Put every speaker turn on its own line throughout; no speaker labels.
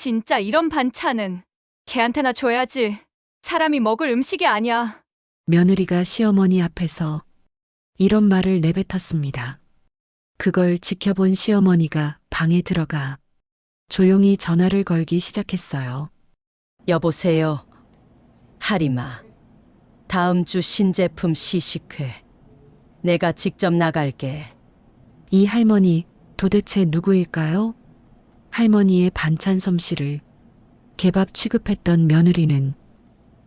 진짜 이런 반찬은 걔한테나 줘야지. 사람이 먹을 음식이 아니야.
며느리가 시어머니 앞에서 이런 말을 내뱉었습니다. 그걸 지켜본 시어머니가 방에 들어가 조용히 전화를 걸기 시작했어요.
여보세요. 하림아. 다음 주 신제품 시식회. 내가 직접 나갈게.
이 할머니 도대체 누구일까요? 할머니의 반찬 솜씨를 개밥 취급했던 며느리는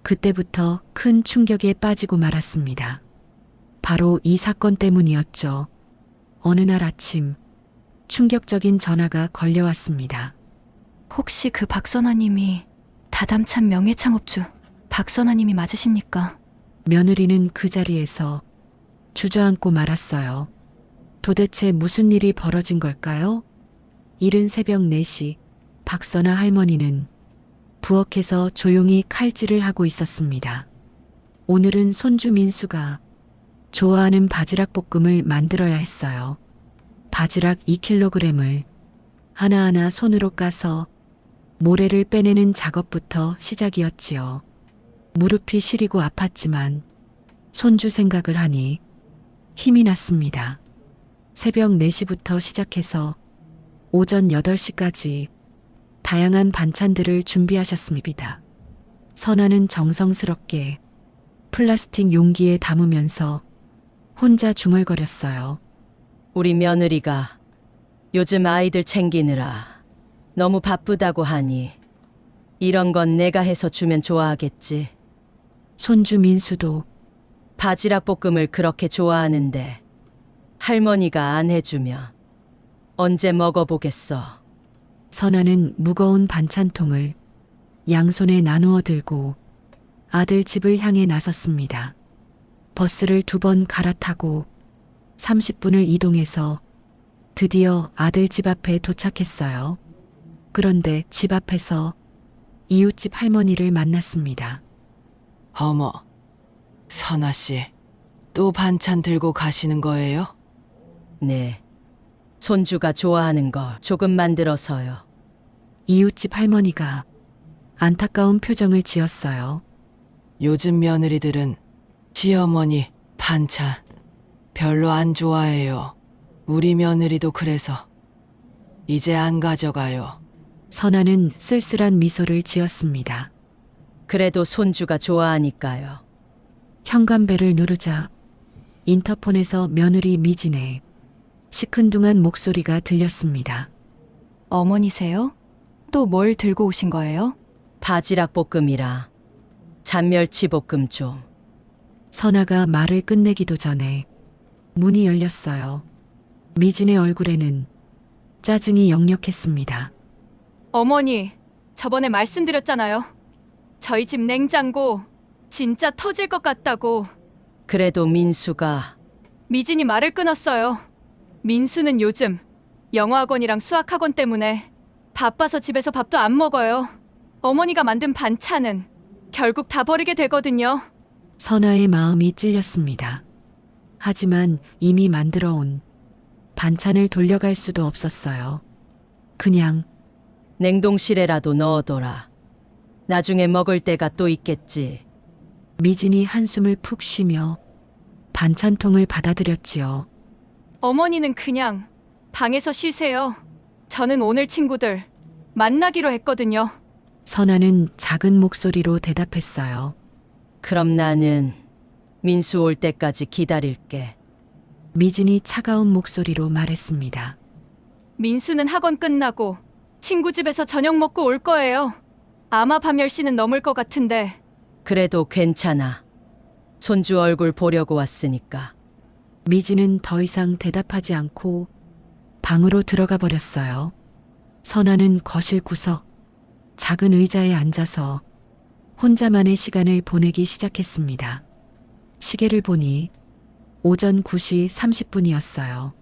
그때부터 큰 충격에 빠지고 말았습니다. 바로 이 사건 때문이었죠. 어느 날 아침 충격적인 전화가 걸려왔습니다.
혹시 그 박선아님이 다담찬 명예창업주 박선아님이 맞으십니까?
며느리는 그 자리에서 주저앉고 말았어요. 도대체 무슨 일이 벌어진 걸까요? 이른 새벽 4시 박선아 할머니는 부엌에서 조용히 칼질을 하고 있었습니다. 오늘은 손주 민수가 좋아하는 바지락 볶음을 만들어야 했어요. 바지락 2kg을 하나하나 손으로 까서 모래를 빼내는 작업부터 시작이었지요. 무릎이 시리고 아팠지만 손주 생각을 하니 힘이 났습니다. 새벽 4시부터 시작해서 오전 8시까지 다양한 반찬들을 준비하셨습니다. 선아는 정성스럽게 플라스틱 용기에 담으면서 혼자 중얼거렸어요.
우리 며느리가 요즘 아이들 챙기느라 너무 바쁘다고 하니 이런 건 내가 해서 주면 좋아하겠지.
손주 민수도
바지락 볶음을 그렇게 좋아하는데 할머니가 안 해주면 언제 먹어보겠어.
선아는 무거운 반찬통을 양손에 나누어 들고 아들 집을 향해 나섰습니다. 버스를 2번 갈아타고 30분을 이동해서 드디어 아들 집 앞에 도착했어요. 그런데 집 앞에서 이웃집 할머니를 만났습니다.
어머, 선아 씨, 또 반찬 들고 가시는 거예요?
네. 손주가 좋아하는 걸 조금 만들어서요.
이웃집 할머니가 안타까운 표정을 지었어요.
요즘 며느리들은 시어머니 반찬 별로 안 좋아해요. 우리 며느리도 그래서 이제 안 가져가요.
선아는 쓸쓸한 미소를 지었습니다.
그래도 손주가 좋아하니까요.
현관벨을 누르자 인터폰에서 며느리 미진의 시큰둥한 목소리가 들렸습니다.
어머니세요? 또 뭘 들고 오신 거예요?
바지락 볶음이라 잔멸치 볶음 좀.
선아가 말을 끝내기도 전에 문이 열렸어요. 미진의 얼굴에는 짜증이 역력했습니다.
어머니, 저번에 말씀드렸잖아요. 저희 집 냉장고 진짜 터질 것 같다고.
그래도 민수가
미진이 말을 끊었어요. 민수는 요즘 영어학원이랑 수학학원 때문에 바빠서 집에서 밥도 안 먹어요. 어머니가 만든 반찬은 결국 다 버리게 되거든요.
선아의 마음이 찔렸습니다. 하지만 이미 만들어 온 반찬을 돌려갈 수도 없었어요. 그냥
냉동실에라도 넣어둬라. 나중에 먹을 때가 또 있겠지.
미진이 한숨을 푹 쉬며 반찬통을 받아들였지요.
어머니는 그냥 방에서 쉬세요. 저는 오늘 친구들 만나기로 했거든요.
선아는 작은 목소리로 대답했어요.
그럼 나는 민수 올 때까지 기다릴게.
미진이 차가운 목소리로 말했습니다.
민수는 학원 끝나고 친구 집에서 저녁 먹고 올 거예요. 아마 밤 10시는 넘을 것 같은데.
그래도 괜찮아. 손주 얼굴 보려고 왔으니까.
미진은 더 이상 대답하지 않고 방으로 들어가 버렸어요. 선아는 거실 구석 작은 의자에 앉아서 혼자만의 시간을 보내기 시작했습니다. 시계를 보니 오전 9시 30분이었어요.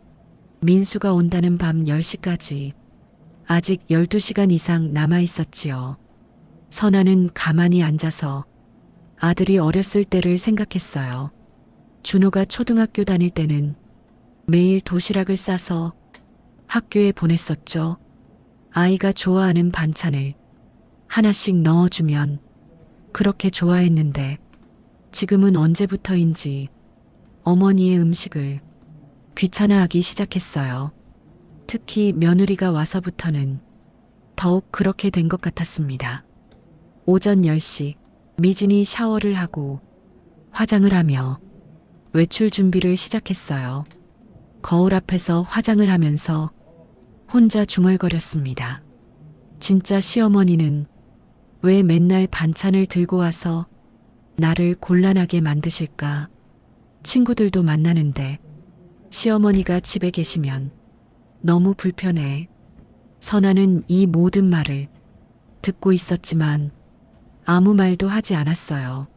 민수가 온다는 밤 10시까지 아직 12시간 이상 남아 있었지요. 선아는 가만히 앉아서 아들이 어렸을 때를 생각했어요. 준호가 초등학교 다닐 때는 매일 도시락을 싸서 학교에 보냈었죠. 아이가 좋아하는 반찬을 하나씩 넣어주면 그렇게 좋아했는데 지금은 언제부터인지 어머니의 음식을 귀찮아하기 시작했어요. 특히 며느리가 와서부터는 더욱 그렇게 된 것 같았습니다. 오전 10시 미진이 샤워를 하고 화장을 하며 외출 준비를 시작했어요. 거울 앞에서 화장을 하면서 혼자 중얼거렸습니다. 진짜 시어머니는 왜 맨날 반찬을 들고 와서 나를 곤란하게 만드실까? 친구들도 만나는데 시어머니가 집에 계시면 너무 불편해. 선아는 이 모든 말을 듣고 있었지만 아무 말도 하지 않았어요.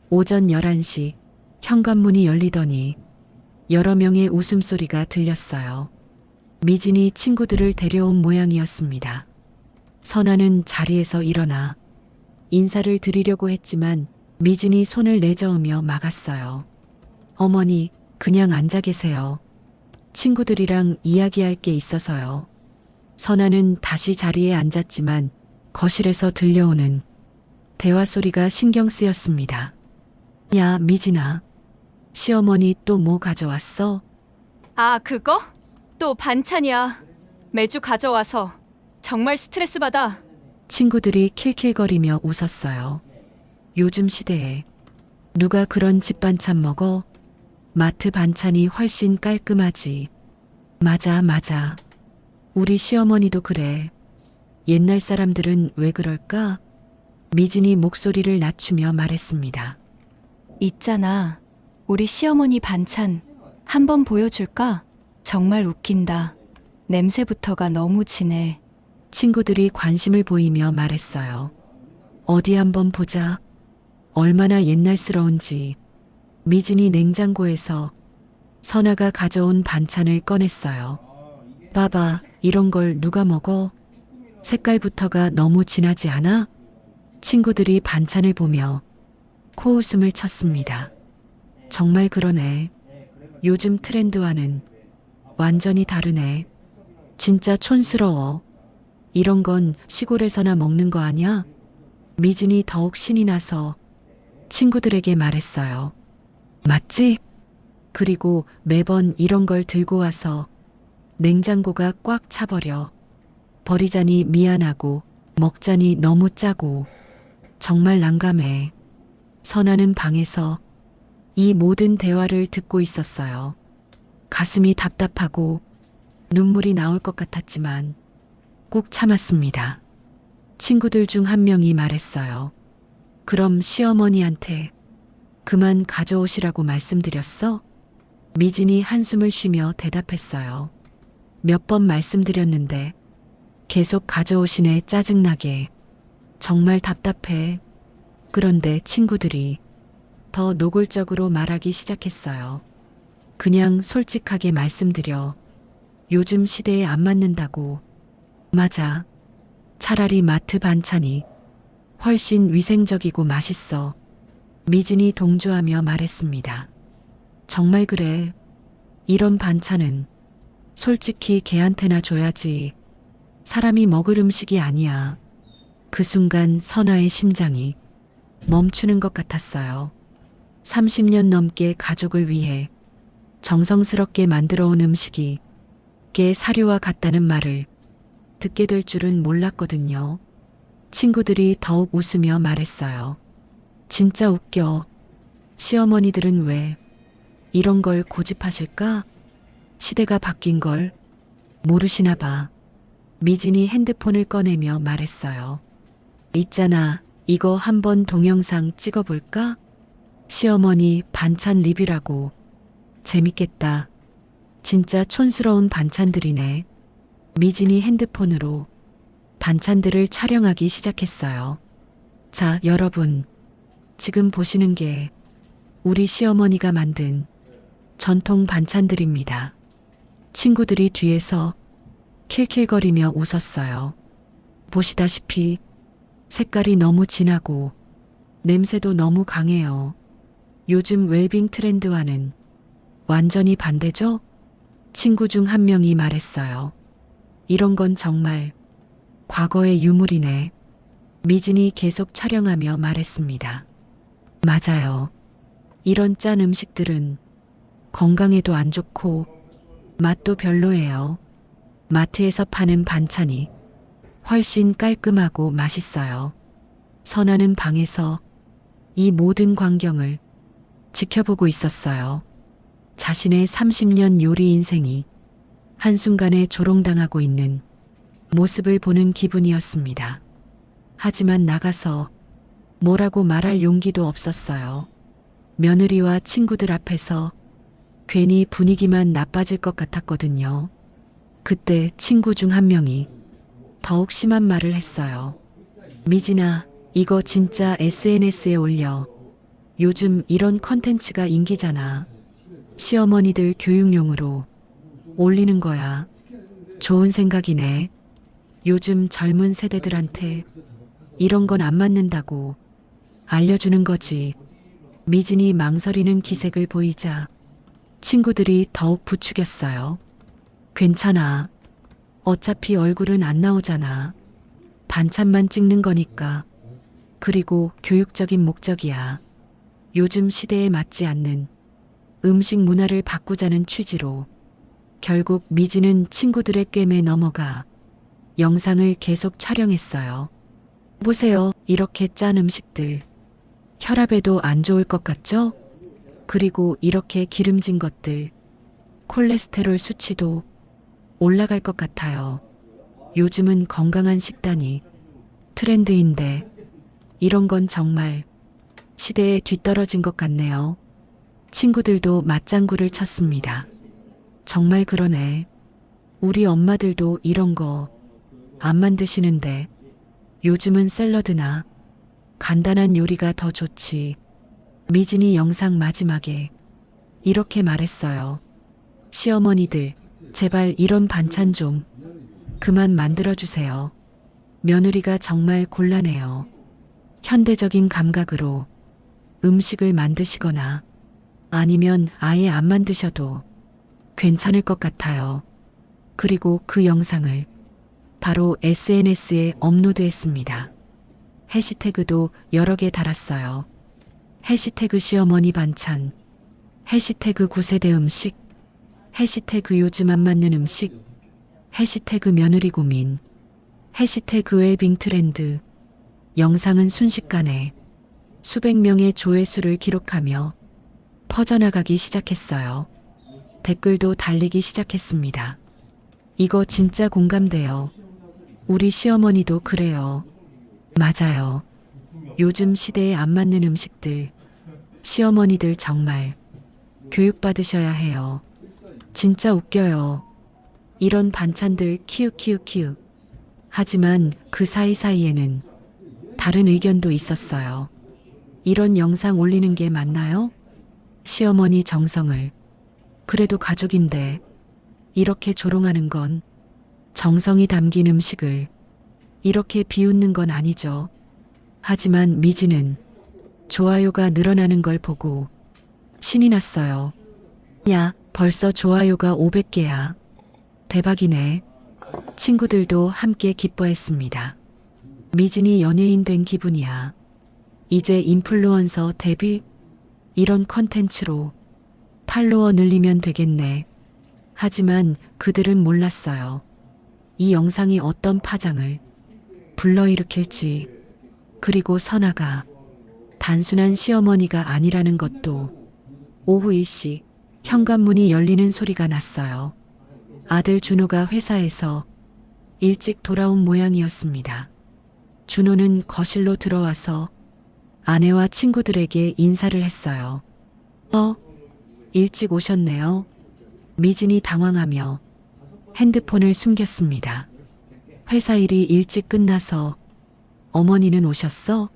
오전 11시 현관문이 열리더니 여러 명의 웃음소리가 들렸어요. 미진이 친구들을 데려온 모양이었습니다. 선아는 자리에서 일어나 인사를 드리려고 했지만 미진이 손을 내저으며 막았어요. 어머니, 그냥 앉아 계세요. 친구들이랑 이야기할 게 있어서요. 선아는 다시 자리에 앉았지만 거실에서 들려오는 대화 소리가 신경 쓰였습니다. 야, 미진아. 시어머니 또 뭐 가져왔어?
아, 그거? 또 반찬이야. 매주 가져와서 정말 스트레스 받아.
친구들이 킬킬거리며 웃었어요. 요즘 시대에 누가 그런 집 반찬 먹어? 마트 반찬이 훨씬 깔끔하지. 맞아, 맞아. 우리 시어머니도 그래. 옛날 사람들은 왜 그럴까? 미진이 목소리를 낮추며 말했습니다.
있잖아. 우리 시어머니 반찬 한번 보여줄까? 정말 웃긴다. 냄새부터가 너무 진해.
친구들이 관심을 보이며 말했어요. 어디 한번 보자. 얼마나 옛날스러운지. 미진이 냉장고에서 선아가 가져온 반찬을 꺼냈어요. 봐봐, 이런 걸 누가 먹어? 색깔부터가 너무 진하지 않아? 친구들이 반찬을 보며 코웃음을 쳤습니다. 정말 그러네. 요즘 트렌드와는 완전히 다르네. 진짜 촌스러워. 이런 건 시골에서나 먹는 거 아냐? 미진이 더욱 신이 나서 친구들에게 말했어요. 맞지? 그리고 매번 이런 걸 들고 와서 냉장고가 꽉 차버려. 버리자니 미안하고 먹자니 너무 짜고 정말 난감해. 선아는 방에서 이 모든 대화를 듣고 있었어요. 가슴이 답답하고 눈물이 나올 것 같았지만 꾹 참았습니다. 친구들 중 한 명이 말했어요. 그럼 시어머니한테 그만 가져오시라고 말씀드렸어? 미진이 한숨을 쉬며 대답했어요. 몇 번 말씀드렸는데 계속 가져오시네. 짜증나게. 정말 답답해. 그런데 친구들이 더 노골적으로 말하기 시작했어요. 그냥 솔직하게 말씀드려. 요즘 시대에 안 맞는다고. 맞아. 차라리 마트 반찬이 훨씬 위생적이고 맛있어. 미진이 동조하며 말했습니다. 정말 그래. 이런 반찬은 솔직히 개한테나 줘야지. 사람이 먹을 음식이 아니야. 그 순간 선아의 심장이 멈추는 것 같았어요. 30년 넘게 가족을 위해 정성스럽게 만들어 온 음식이 개 사료와 같다는 말을 듣게 될 줄은 몰랐거든요. 친구들이 더욱 웃으며 말했어요. 진짜 웃겨. 시어머니들은 왜 이런 걸 고집하실까? 시대가 바뀐 걸 모르시나 봐. 미진이 핸드폰을 꺼내며 말했어요. 있잖아, 이거 한번 동영상 찍어볼까? 시어머니 반찬 리뷰라고. 재밌겠다. 진짜 촌스러운 반찬들이네. 미진이 핸드폰으로 반찬들을 촬영하기 시작했어요. 자, 여러분. 지금 보시는 게 우리 시어머니가 만든 전통 반찬들입니다. 친구들이 뒤에서 킬킬거리며 웃었어요. 보시다시피 색깔이 너무 진하고 냄새도 너무 강해요. 요즘 웰빙 트렌드와는 완전히 반대죠? 친구 중 한 명이 말했어요. 이런 건 정말 과거의 유물이네. 미진이 계속 촬영하며 말했습니다. 맞아요. 이런 짠 음식들은 건강에도 안 좋고 맛도 별로예요. 마트에서 파는 반찬이 훨씬 깔끔하고 맛있어요. 선아는 방에서 이 모든 광경을 지켜보고 있었어요. 자신의 30년 요리 인생이 한순간에 조롱당하고 있는 모습을 보는 기분이었습니다. 하지만 나가서 뭐라고 말할 용기도 없었어요. 며느리와 친구들 앞에서 괜히 분위기만 나빠질 것 같았거든요. 그때 친구 중 한 명이 더욱 심한 말을 했어요. 미진아, 이거 진짜 SNS에 올려. 요즘 이런 컨텐츠가 인기잖아. 시어머니들 교육용으로 올리는 거야. 좋은 생각이네. 요즘 젊은 세대들한테 이런 건 안 맞는다고 알려주는 거지. 미진이 망설이는 기색을 보이자 친구들이 더욱 부추겼어요. 괜찮아. 어차피 얼굴은 안 나오잖아. 반찬만 찍는 거니까. 그리고 교육적인 목적이야. 요즘 시대에 맞지 않는 음식 문화를 바꾸자는 취지로 결국 미진은 친구들의 꿰매 넘어가 영상을 계속 촬영했어요. 보세요. 이렇게 짠 음식들. 혈압에도 안 좋을 것 같죠? 그리고 이렇게 기름진 것들. 콜레스테롤 수치도 올라갈 것 같아요. 요즘은 건강한 식단이 트렌드인데 이런 건 정말 시대에 뒤떨어진 것 같네요. 친구들도 맞장구를 쳤습니다. 정말 그러네. 우리 엄마들도 이런 거 안 만드시는데 요즘은 샐러드나 간단한 요리가 더 좋지. 미진이 영상 마지막에 이렇게 말했어요. 시어머니들, 제발 이런 반찬 좀 그만 만들어주세요. 며느리가 정말 곤란해요. 현대적인 감각으로 음식을 만드시거나 아니면 아예 안 만드셔도 괜찮을 것 같아요. 그리고 그 영상을 바로 SNS에 업로드했습니다. 해시태그도 여러 개 달았어요. 해시태그 시어머니 반찬, 해시태그 9세대 음식, 해시태그 요즘 안 맞는 음식, 해시태그 며느리 고민, 해시태그 웰빙 트렌드. 영상은 순식간에 수백 명의 조회수를 기록하며 퍼져나가기 시작했어요. 댓글도 달리기 시작했습니다. 이거 진짜 공감돼요. 우리 시어머니도 그래요. 맞아요. 요즘 시대에 안 맞는 음식들. 시어머니들 정말 교육받으셔야 해요. 진짜 웃겨요. 이런 반찬들 키읔. 하지만 그 사이사이에는 다른 의견도 있었어요. 이런 영상 올리는 게 맞나요? 시어머니 정성을. 그래도 가족인데 이렇게 조롱하는 건 정성이 담긴 음식을 이렇게 비웃는 건 아니죠. 하지만 미진은 좋아요가 늘어나는 걸 보고 신이 났어요. 야, 벌써 좋아요가 500개야. 대박이네. 친구들도 함께 기뻐했습니다. 미진이 연예인 된 기분이야. 이제 인플루언서 데뷔? 이런 컨텐츠로 팔로워 늘리면 되겠네. 하지만 그들은 몰랐어요. 이 영상이 어떤 파장을 불러일으킬지, 그리고 선아가 단순한 시어머니가 아니라는 것도. 오후 일시 현관문이 열리는 소리가 났어요. 아들 준호가 회사에서 일찍 돌아온 모양이었습니다. 준호는 거실로 들어와서 아내와 친구들에게 인사를 했어요. 일찍 오셨네요. 미진이 당황하며 핸드폰을 숨겼습니다. 회사 일이 일찍 끝나서. 어머니는 오셨어?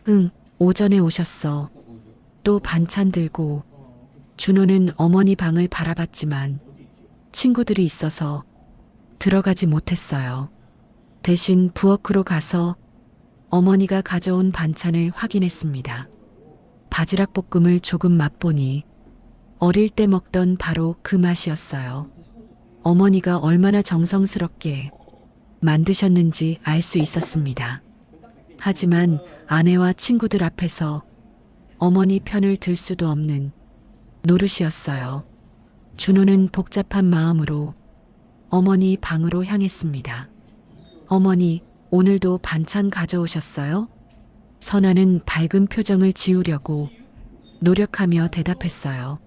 응, 오전에 오셨어. 또 반찬 들고. 준호는 어머니 방을 바라봤지만 친구들이 있어서 들어가지 못했어요. 대신 부엌으로 가서 어머니가 가져온 반찬을 확인했습니다. 바지락 볶음을 조금 맛보니 어릴 때 먹던 바로 그 맛이었어요. 어머니가 얼마나 정성스럽게 만드셨는지 알 수 있었습니다. 하지만 아내와 친구들 앞에서 어머니 편을 들 수도 없는 노릇이었어요. 준호는 복잡한 마음으로 어머니 방으로 향했습니다. 어머니, 오늘도 반찬 가져오셨어요? 선아는 밝은 표정을 지우려고 노력하며 대답했어요.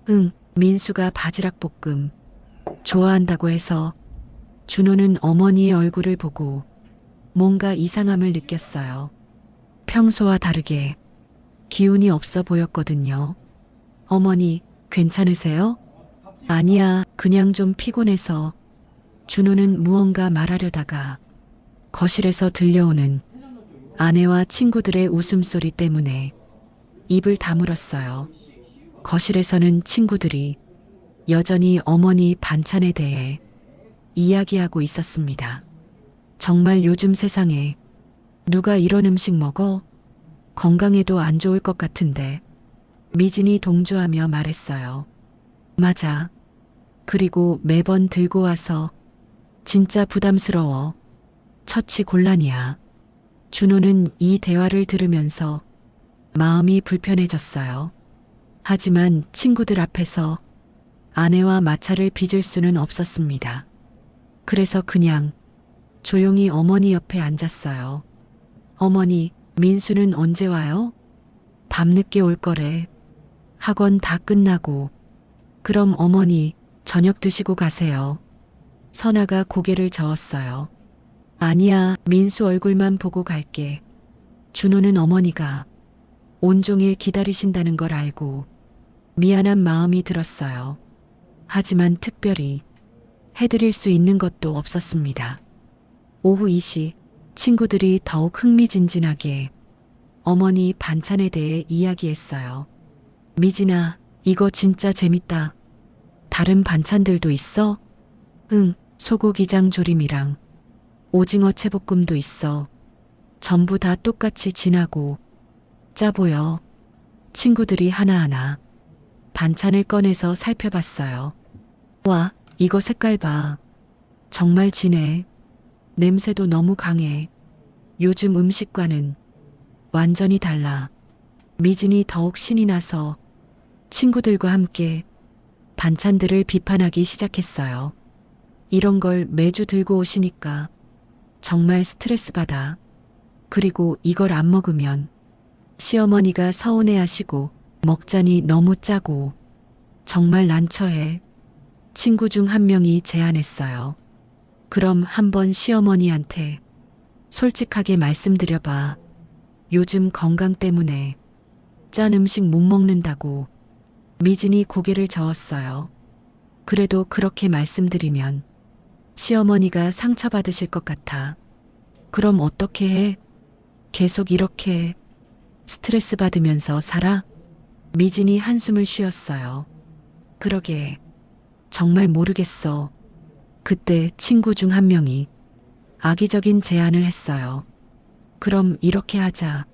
응, 민수가 바지락 볶음 좋아한다고 해서. 준호는 어머니의 얼굴을 보고 뭔가 이상함을 느꼈어요. 평소와 다르게 기운이 없어 보였거든요. 어머니, 괜찮으세요? 아니야, 그냥 좀 피곤해서. 준호는 무언가 말하려다가 거실에서 들려오는 아내와 친구들의 웃음소리 때문에 입을 다물었어요. 거실에서는 친구들이 여전히 어머니 반찬에 대해 이야기하고 있었습니다. 정말 요즘 세상에 누가 이런 음식 먹어? 건강에도 안 좋을 것 같은데. 미진이 동조하며 말했어요. 맞아. 그리고 매번 들고 와서 진짜 부담스러워. 처치 곤란이야. 준호는 이 대화를 들으면서 마음이 불편해졌어요. 하지만 친구들 앞에서 아내와 마찰을 빚을 수는 없었습니다. 그래서 그냥 조용히 어머니 옆에 앉았어요. 어머니, 민수는 언제 와요? 밤늦게 올 거래. 학원 다 끝나고. 그럼 어머니, 저녁 드시고 가세요. 선아가 고개를 저었어요. 아니야, 민수 얼굴만 보고 갈게. 준호는 어머니가 온종일 기다리신다는 걸 알고 미안한 마음이 들었어요. 하지만 특별히 해드릴 수 있는 것도 없었습니다. 오후 2시 친구들이 더욱 흥미진진하게 어머니 반찬에 대해 이야기했어요. 미진아, 이거 진짜 재밌다. 다른 반찬들도 있어? 응, 소고기장 조림이랑 오징어 채볶음도 있어. 전부 다 똑같이 진하고 짜 보여. 친구들이 하나하나 반찬을 꺼내서 살펴봤어요. 와, 이거 색깔 봐. 정말 진해. 냄새도 너무 강해. 요즘 음식과는 완전히 달라. 미진이 더욱 신이 나서 친구들과 함께 반찬들을 비판하기 시작했어요. 이런 걸 매주 들고 오시니까 정말 스트레스 받아. 그리고 이걸 안 먹으면 시어머니가 서운해하시고 먹자니 너무 짜고 정말 난처해. 친구 중 한 명이 제안했어요. 그럼 한번 시어머니한테 솔직하게 말씀드려봐. 요즘 건강 때문에 짠 음식 못 먹는다고. 미진이 고개를 저었어요. 그래도 그렇게 말씀드리면 시어머니가 상처받으실 것 같아. 그럼 어떻게 해? 계속 이렇게 스트레스 받으면서 살아? 미진이 한숨을 쉬었어요. 그러게, 정말 모르겠어. 그때 친구 중 한 명이 악의적인 제안을 했어요. 그럼 이렇게 하자.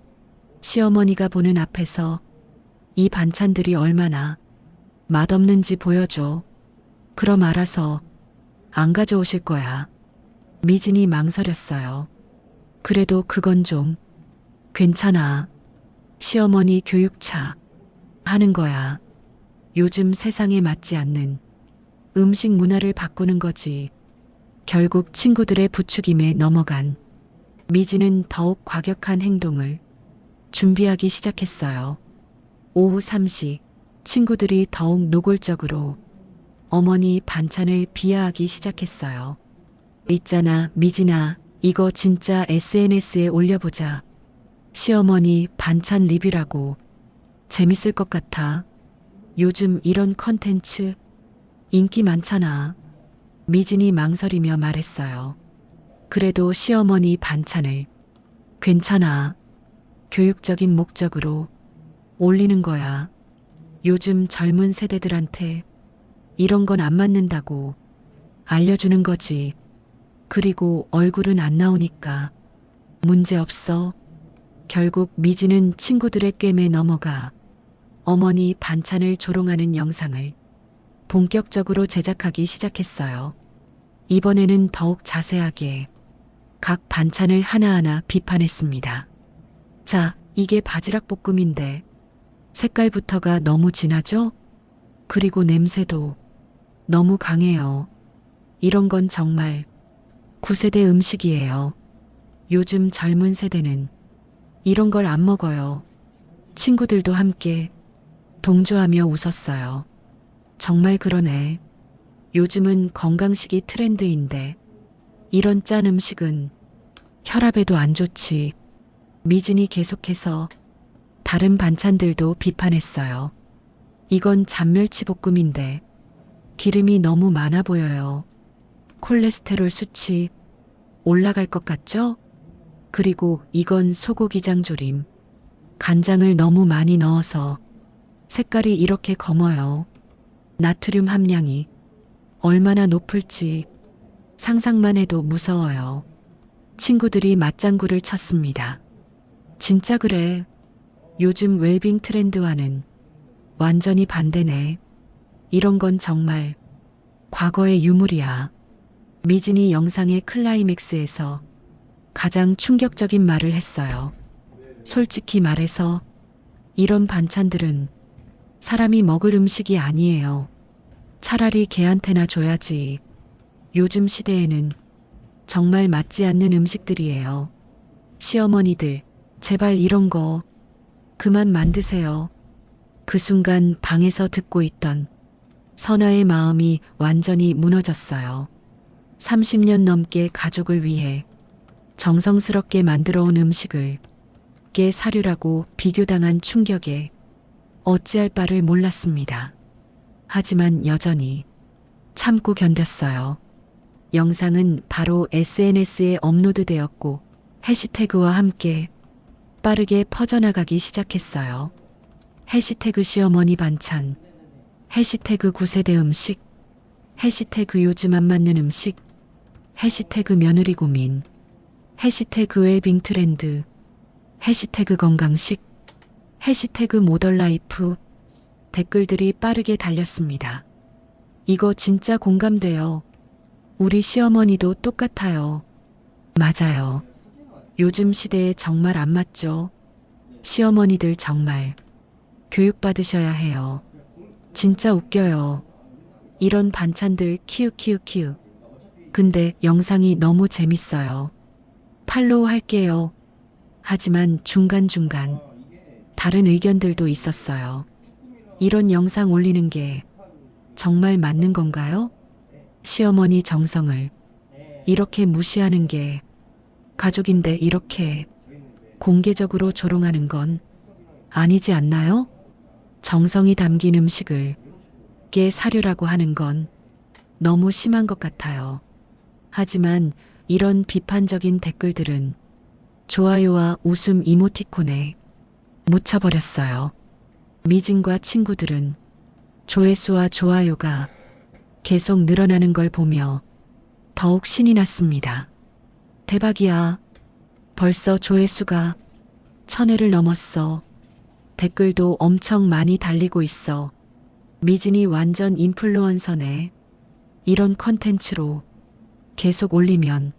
시어머니가 보는 앞에서 이 반찬들이 얼마나 맛없는지 보여줘. 그럼 알아서 안 가져오실 거야. 미진이 망설였어요. 그래도 그건 좀 괜찮아. 시어머니 교육차 하는 거야. 요즘 세상에 맞지 않는 음식 문화를 바꾸는 거지. 결국 친구들의 부추김에 넘어간 미진은 더욱 과격한 행동을 준비하기 시작했어요. 오후 3시 친구들이 더욱 노골적으로 어머니 반찬을 비하하기 시작했어요. 있잖아, 미진아, 이거 진짜 SNS에 올려보자. 시어머니 반찬 리뷰라고. 재밌을 것 같아. 요즘 이런 컨텐츠 인기 많잖아. 미진이 망설이며 말했어요. 그래도 시어머니 반찬을 괜찮아. 교육적인 목적으로 올리는 거야. 요즘 젊은 세대들한테 이런 건 안 맞는다고 알려주는 거지. 그리고 얼굴은 안 나오니까 문제 없어. 결국 미진은 친구들의 꿰매 넘어가 어머니 반찬을 조롱하는 영상을 본격적으로 제작하기 시작했어요. 이번에는 더욱 자세하게 각 반찬을 하나하나 비판했습니다. 자, 이게 바지락 볶음인데 색깔부터가 너무 진하죠? 그리고 냄새도 너무 강해요. 이런 건 정말 9세대 음식이에요. 요즘 젊은 세대는 이런 걸 안 먹어요. 친구들도 함께 동조하며 웃었어요. 정말 그러네. 요즘은 건강식이 트렌드인데 이런 짠 음식은 혈압에도 안 좋지. 미진이 계속해서 다른 반찬들도 비판했어요. 이건 잔멸치볶음인데 기름이 너무 많아 보여요. 콜레스테롤 수치 올라갈 것 같죠? 그리고 이건 소고기장조림. 간장을 너무 많이 넣어서 색깔이 이렇게 검어요. 나트륨 함량이 얼마나 높을지 상상만 해도 무서워요. 친구들이 맞장구를 쳤습니다. 진짜 그래. 요즘 웰빙 트렌드와는 완전히 반대네. 이런 건 정말 과거의 유물이야. 미진이 영상의 클라이맥스에서 가장 충격적인 말을 했어요. 솔직히 말해서 이런 반찬들은 사람이 먹을 음식이 아니에요. 차라리 개한테나 줘야지. 요즘 시대에는 정말 맞지 않는 음식들이에요. 시어머니들, 제발 이런 거 그만 만드세요. 그 순간 방에서 듣고 있던 선아의 마음이 완전히 무너졌어요. 30년 넘게 가족을 위해 정성스럽게 만들어 온 음식을 깨 사료라고 비교당한 충격에 어찌할 바를 몰랐습니다. 하지만 여전히 참고 견뎠어요. 영상은 바로 SNS에 업로드되었고 해시태그와 함께 빠르게 퍼져나가기 시작했어요. 해시태그 시어머니 반찬, 해시태그 9세대 음식, 해시태그 요즘 안 맞는 음식, 해시태그 며느리 고민, 해시태그 웰빙 트렌드, 해시태그 건강식, 해시태그 모던라이프. 댓글들이 빠르게 달렸습니다. 이거 진짜 공감돼요. 우리 시어머니도 똑같아요. 맞아요. 요즘 시대에 정말 안 맞죠. 시어머니들 정말 교육받으셔야 해요. 진짜 웃겨요. 이런 반찬들 키읔키읔키읔. 근데 영상이 너무 재밌어요. 팔로우 할게요. 하지만 중간중간 다른 의견들도 있었어요. 이런 영상 올리는 게 정말 맞는 건가요? 시어머니 정성을 이렇게 무시하는 게 가족인데 이렇게 공개적으로 조롱하는 건 아니지 않나요? 정성이 담긴 음식을 깨 사료라고 하는 건 너무 심한 것 같아요. 하지만 이런 비판적인 댓글들은 좋아요와 웃음 이모티콘에 묻혀버렸어요. 미진과 친구들은 조회수와 좋아요가 계속 늘어나는 걸 보며 더욱 신이 났습니다. 대박이야. 벌써 조회수가 1000회를 넘었어. 댓글도 엄청 많이 달리고 있어. 미진이 완전 인플루언서네. 이런 컨텐츠로 계속 올리면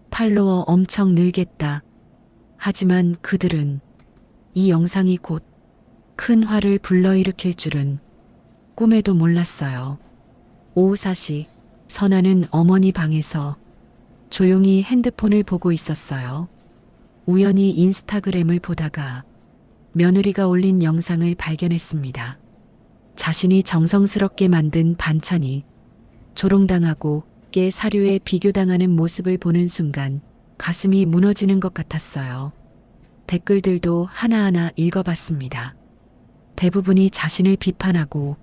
팔로워 엄청 늘겠다. 하지만 그들은 이 영상이 곧 큰 화를 불러일으킬 줄은 꿈에도 몰랐어요. 오후 4시 선아는 어머니 방에서 조용히 핸드폰을 보고 있었어요. 우연히 인스타그램을 보다가 며느리가 올린 영상을 발견했습니다. 자신이 정성스럽게 만든 반찬이 조롱당하고 깨 사료에 비교당하는 모습을 보는 순간 가슴이 무너지는 것 같았어요. 댓글들도 하나하나 읽어봤습니다. 대부분이 자신을 비판하고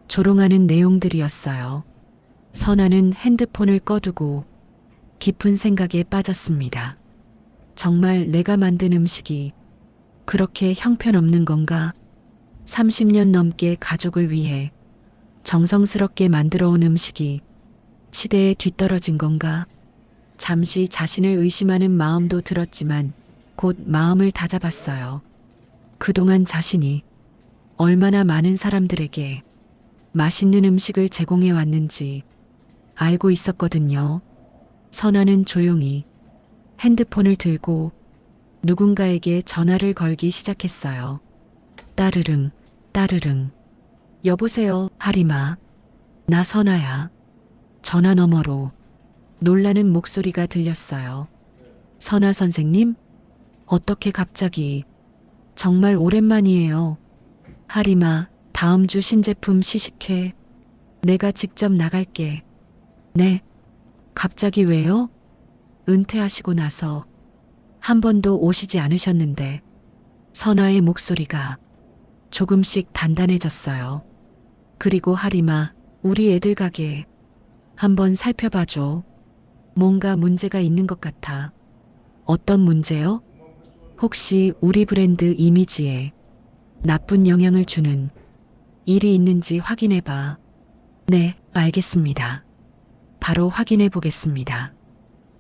조롱하는 내용들이었어요. 선아는 핸드폰을 꺼두고 깊은 생각에 빠졌습니다. 정말 내가 만든 음식이 그렇게 형편없는 건가? 30년 넘게 가족을 위해 정성스럽게 만들어 온 음식이 시대에 뒤떨어진 건가? 잠시 자신을 의심하는 마음도 들었지만 곧 마음을 다잡았어요. 그동안 자신이 얼마나 많은 사람들에게 맛있는 음식을 제공해 왔는지 알고 있었거든요. 선아는 조용히 핸드폰을 들고 누군가에게 전화를 걸기 시작했어요. 따르릉, 따르릉. 여보세요, 하리마. 나 선아야. 전화 너머로 놀라는 목소리가 들렸어요. 선아 선생님? 어떻게 갑자기? 정말 오랜만이에요. 하리마, 다음 주 신제품 시식회. 내가 직접 나갈게. 네. 갑자기 왜요? 은퇴하시고 나서 한 번도 오시지 않으셨는데. 선아의 목소리가 조금씩 단단해졌어요. 그리고 하리마, 우리 애들 가게 한번 살펴봐줘. 뭔가 문제가 있는 것 같아. 어떤 문제요? 혹시 우리 브랜드 이미지에 나쁜 영향을 주는 일이 있는지 확인해봐. 네, 알겠습니다. 바로 확인해 보겠습니다.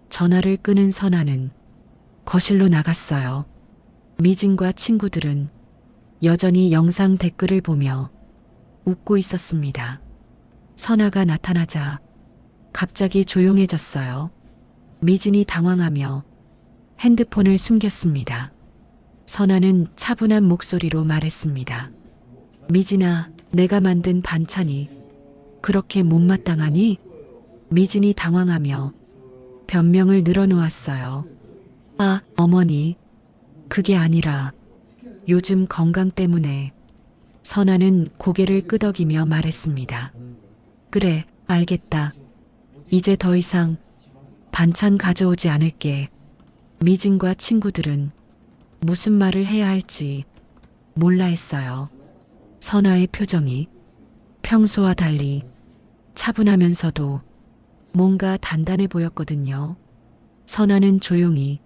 전화를 끊은 선아는 거실로 나갔어요. 미진과 친구들은 여전히 영상 댓글을 보며 웃고 있었습니다. 선아가 나타나자 갑자기 조용해졌어요. 미진이 당황하며 핸드폰을 숨겼습니다. 선아는 차분한 목소리로 말했습니다. 미진아, 내가 만든 반찬이 그렇게 못마땅하니? 미진이 당황하며 변명을 늘어놓았어요. 아, 어머니. 그게 아니라 요즘 건강 때문에. 선아는 고개를 끄덕이며 말했습니다. 그래, 알겠다. 이제 더 이상 반찬 가져오지 않을게. 미진과 친구들은 무슨 말을 해야 할지 몰라 했어요. 선아의 표정이 평소와 달리 차분하면서도 뭔가 단단해 보였거든요. 선아는 조용히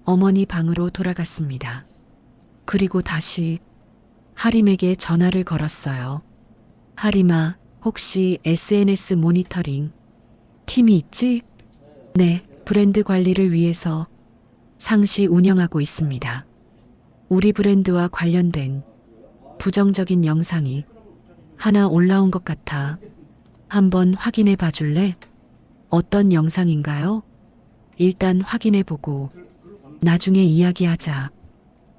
어머니 방으로 돌아갔습니다. 그리고 다시 하림에게 전화를 걸었어요. 하림아, 혹시 SNS 모니터링 팀이 있지? 네, 브랜드 관리를 위해서 상시 운영하고 있습니다. 우리 브랜드와 관련된 부정적인 영상이 하나 올라온 것 같아. 한번 확인해 봐줄래? 어떤 영상인가요? 일단 확인해 보고 나중에 이야기하자.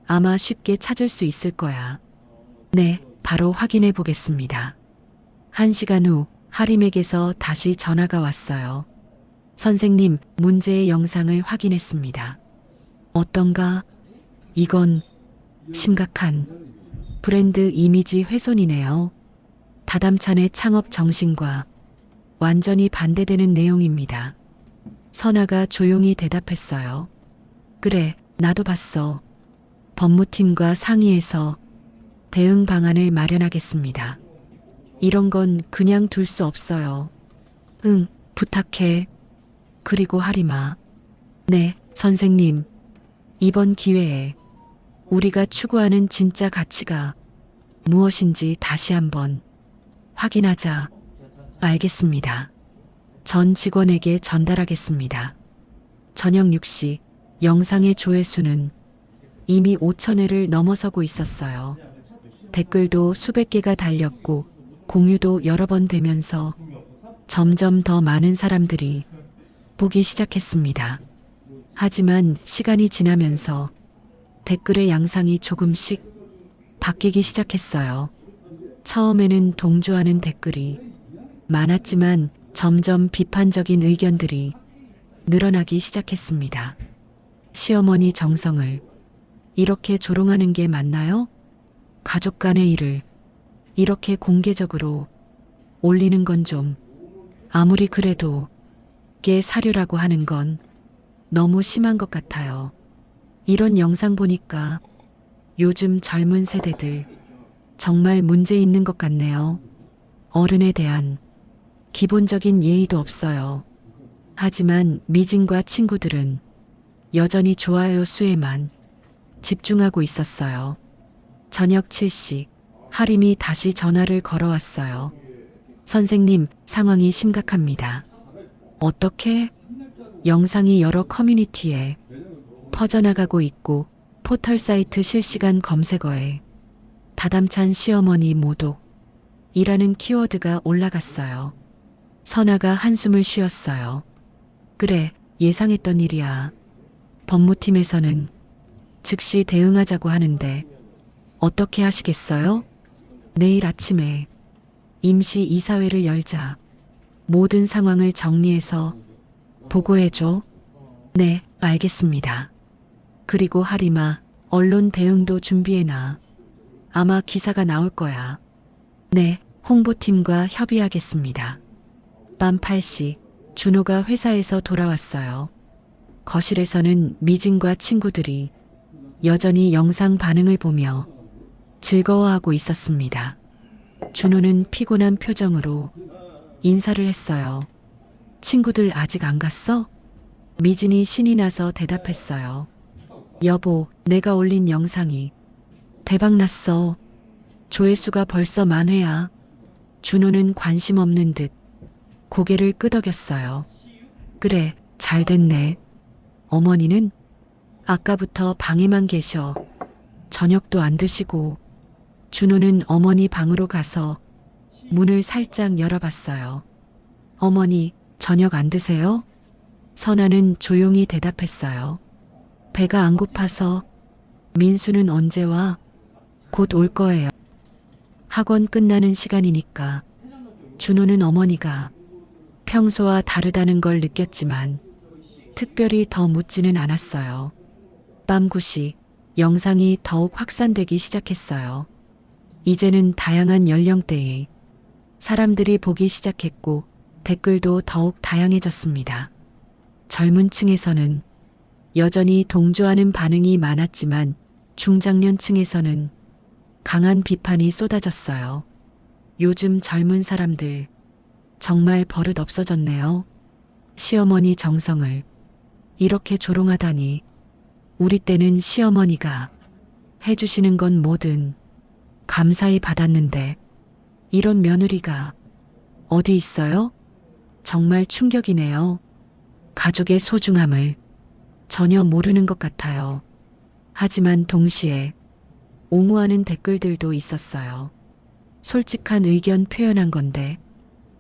아마 쉽게 찾을 수 있을 거야. 네, 바로 확인해 보겠습니다. 1시간 후 하림에게서 다시 전화가 왔어요. 선생님, 문제의 영상을 확인했습니다. 어떤가? 이건 심각한 브랜드 이미지 훼손이네요. 다담찬의 창업 정신과 완전히 반대되는 내용입니다. 선아가 조용히 대답했어요. 그래, 나도 봤어. 법무팀과 상의해서 대응 방안을 마련하겠습니다. 이런 건 그냥 둘 수 없어요. 응, 부탁해. 그리고 하리마. 네, 선생님. 이번 기회에 우리가 추구하는 진짜 가치가 무엇인지 다시 한번 확인하자. 알겠습니다. 전 직원에게 전달하겠습니다. 저녁 6시 영상의 조회수는 이미 5,000회를 넘어서고 있었어요. 댓글도 수백 개가 달렸고 공유도 여러 번 되면서 점점 더 많은 사람들이 보기 시작했습니다. 하지만 시간이 지나면서 댓글의 양상이 조금씩 바뀌기 시작했어요. 처음에는 동조하는 댓글이 많았지만 점점 비판적인 의견들이 늘어나기 시작했습니다. 시어머니 정성을 이렇게 조롱하는 게 맞나요? 가족 간의 일을 이렇게 공개적으로 올리는 건 좀, 아무리 그래도 깨 사료라고 하는 건 너무 심한 것 같아요. 이런 영상 보니까 요즘 젊은 세대들 정말 문제 있는 것 같네요. 어른에 대한 기본적인 예의도 없어요. 하지만 미진과 친구들은 여전히 좋아요 수에만 집중하고 있었어요. 저녁 7시 하림이 다시 전화를 걸어왔어요. 선생님, 상황이 심각합니다. 어떻게? 영상이 여러 커뮤니티에 퍼져나가고 있고 포털 사이트 실시간 검색어에 다담찬 시어머니 모독이라는 키워드가 올라갔어요. 선아가 한숨을 쉬었어요. 그래, 예상했던 일이야. 법무팀에서는 즉시 대응하자고 하는데 어떻게 하시겠어요? 내일 아침에 임시 이사회를 열자 모든 상황을 정리해서 보고해줘. 네, 알겠습니다. 그리고 하리마, 언론 대응도 준비해놔. 아마 기사가 나올 거야. 네, 홍보팀과 협의하겠습니다. 밤 8시, 준호가 회사에서 돌아왔어요. 거실에서는 미진과 친구들이 여전히 영상 반응을 보며 즐거워하고 있었습니다. 준호는 피곤한 표정으로 인사를 했어요. 친구들 아직 안 갔어? 미진이 신이 나서 대답했어요. 여보, 내가 올린 영상이 대박났어. 조회수가 벌써 10,000회야. 준호는 관심 없는 듯 고개를 끄덕였어요. 그래, 잘 됐네. 어머니는 아까부터 방에만 계셔. 저녁도 안 드시고. 준호는 어머니 방으로 가서 문을 살짝 열어봤어요. 어머니, 저녁 안 드세요? 선아는 조용히 대답했어요. 배가 안 고파서. 민수는 언제 와? 곧 올 거예요. 학원 끝나는 시간이니까. 준호는 어머니가 평소와 다르다는 걸 느꼈지만 특별히 더 묻지는 않았어요. 밤 9시 영상이 더욱 확산되기 시작했어요. 이제는 다양한 연령대의 사람들이 보기 시작했고 댓글도 더욱 다양해졌습니다. 젊은 층에서는 여전히 동조하는 반응이 많았지만 중장년층에서는 강한 비판이 쏟아졌어요. 요즘 젊은 사람들 정말 버릇 없어졌네요. 시어머니 정성을 이렇게 조롱하다니. 우리 때는 시어머니가 해주시는 건 뭐든 감사히 받았는데 이런 며느리가 어디 있어요? 정말 충격이네요. 가족의 소중함을 전혀 모르는 것 같아요. 하지만 동시에 옹호하는 댓글들도 있었어요. 솔직한 의견 표현한 건데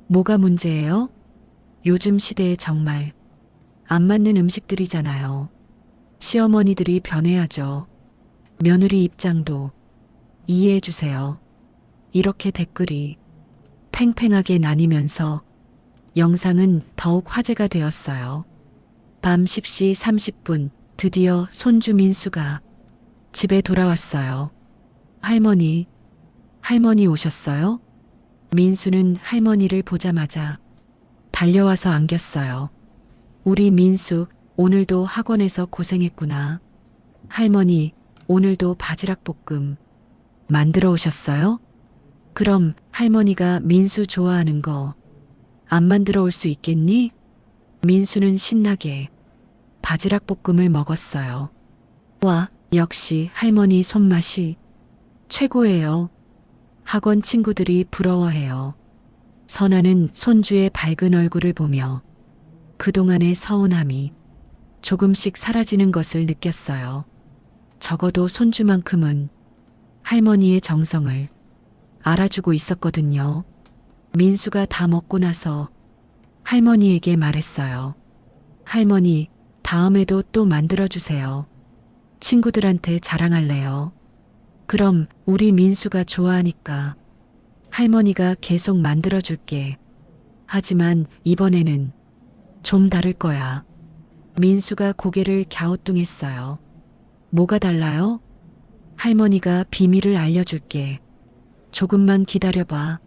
뭐가 문제예요? 요즘 시대에 정말 안 맞는 음식들이잖아요. 시어머니들이 변해야죠. 며느리 입장도 이해해 주세요. 이렇게 댓글이 팽팽하게 나뉘면서 영상은 더욱 화제가 되었어요. 밤 10시 30분 드디어 손주 민수가 집에 돌아왔어요. 할머니 오셨어요? 민수는 할머니를 보자마자 달려와서 안겼어요. 우리 민수 오늘도 학원에서 고생했구나. 할머니 오늘도 바지락 볶음 만들어 오셨어요? 그럼 할머니가 민수 좋아하는 거 안 만들어 올 수 있겠니? 민수는 신나게 바지락 볶음을 먹었어요. 와, 역시 할머니 손맛이 최고예요. 학원 친구들이 부러워해요. 선아는 손주의 밝은 얼굴을 보며 그동안의 서운함이 조금씩 사라지는 것을 느꼈어요. 적어도 손주만큼은 할머니의 정성을 알아주고 있었거든요. 민수가 다 먹고 나서 할머니에게 말했어요. 할머니, 다음에도 또 만들어주세요. 친구들한테 자랑할래요. 그럼 우리 민수가 좋아하니까 할머니가 계속 만들어줄게. 하지만 이번에는 좀 다를 거야. 민수가 고개를 갸우뚱했어요. 뭐가 달라요? 할머니가 비밀을 알려줄게. 조금만 기다려봐.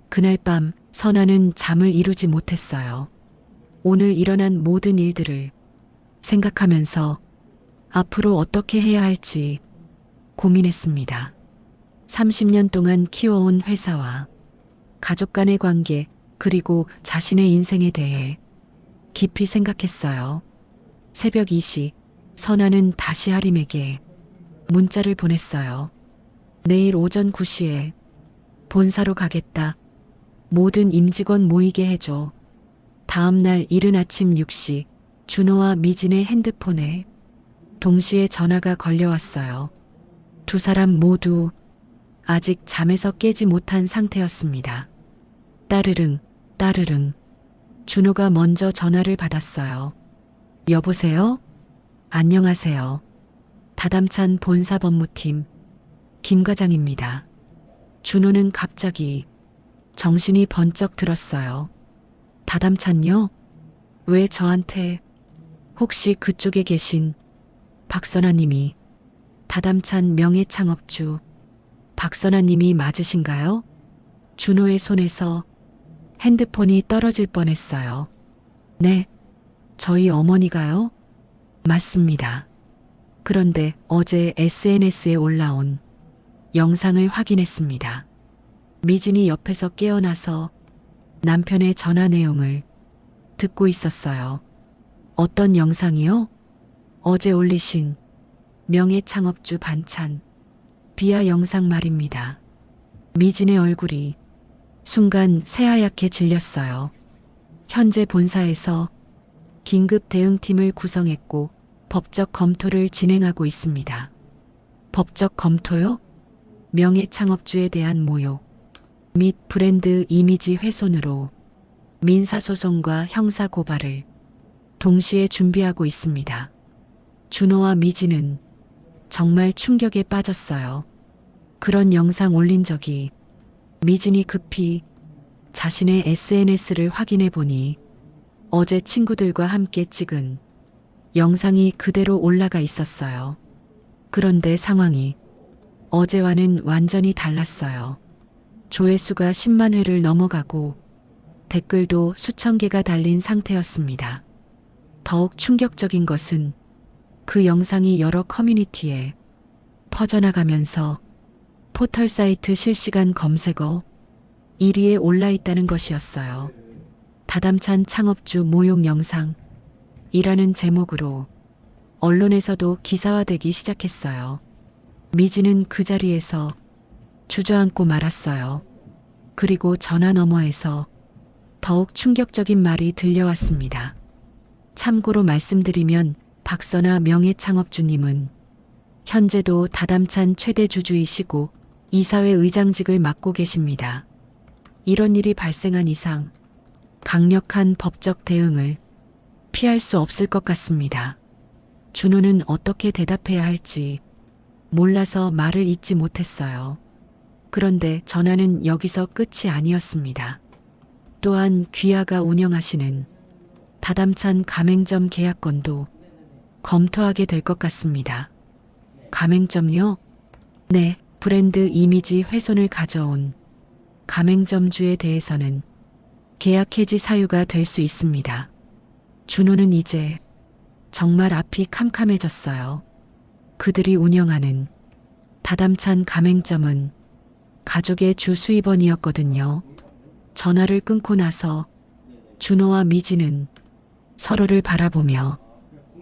그날 밤 선아는 잠을 이루지 못했어요. 오늘 일어난 모든 일들을 생각하면서 앞으로 어떻게 해야 할지 고민했습니다. 30년 동안 키워온 회사와 가족 간의 관계 그리고 자신의 인생에 대해 깊이 생각했어요. 새벽 2시 선아는 다시 하림에게 문자를 보냈어요. 내일 오전 9시에 본사로 가겠다. 모든 임직원 모이게 해줘. 다음 날 이른 아침 6시 준호와 미진의 핸드폰에 동시에 전화가 걸려왔어요. 두 사람 모두 아직 잠에서 깨지 못한 상태였습니다. 따르릉, 따르릉. 준호가 먼저 전화를 받았어요. 여보세요? 안녕하세요. 다담찬 본사법무팀 김 과장입니다. 준호는 갑자기 정신이 번쩍 들었어요. 다담찬요? 왜 저한테? 혹시 그쪽에 계신 박선아님이 다담찬 명예창업주 박선아님이 맞으신가요? 준호의 손에서 핸드폰이 떨어질 뻔했어요. 네, 저희 어머니가요? 맞습니다. 그런데 어제 SNS에 올라온 영상을 확인했습니다. 미진이 옆에서 깨어나서 남편의 전화 내용을 듣고 있었어요. 어떤 영상이요? 어제 올리신 명예창업주 반찬 비하 영상 말입니다. 미진의 얼굴이 순간 새하얗게 질렸어요. 현재 본사에서 긴급 대응팀을 구성했고 법적 검토를 진행하고 있습니다. 법적 검토요? 명예창업주에 대한 모욕 및 브랜드 이미지 훼손으로 민사소송과 형사고발을 동시에 준비하고 있습니다. 준호와 미진은 정말 충격에 빠졌어요. 그런 영상 올린 적이 미진이 급히 자신의 SNS를 확인해 보니 어제 친구들과 함께 찍은 영상이 그대로 올라가 있었어요. 그런데 상황이 어제와는 완전히 달랐어요. 조회수가 10만 회를 넘어가고 댓글도 수천 개가 달린 상태였습니다. 더욱 충격적인 것은 그 영상이 여러 커뮤니티에 퍼져나가면서 포털 사이트 실시간 검색어 1위에 올라 있다는 것이었어요. 다담찬 창업주 모욕 영상이라는 제목으로 언론에서도 기사화되기 시작했어요. 미진은 그 자리에서 주저앉고 말았어요. 그리고 전화 너머에서 더욱 충격적인 말이 들려왔습니다. 참고로 말씀드리면 박선아 명예창업주님은 현재도 다담찬 최대 주주이시고 이사회 의장직을 맡고 계십니다. 이런 일이 발생한 이상 강력한 법적 대응을 피할 수 없을 것 같습니다. 준호는 어떻게 대답해야 할지 몰라서 말을 잇지 못했어요. 그런데 전화는 여기서 끝이 아니었습니다. 또한 귀하가 운영하시는 다담찬 가맹점 계약건도 검토하게 될 것 같습니다. 가맹점요? 네, 브랜드 이미지 훼손을 가져온 가맹점주에 대해서는 계약 해지 사유가 될 수 있습니다. 준호는 이제 정말 앞이 캄캄해졌어요. 그들이 운영하는 다담찬 가맹점은 가족의 주 수입원이었거든요. 전화를 끊고 나서 준호와 미진은 서로를 바라보며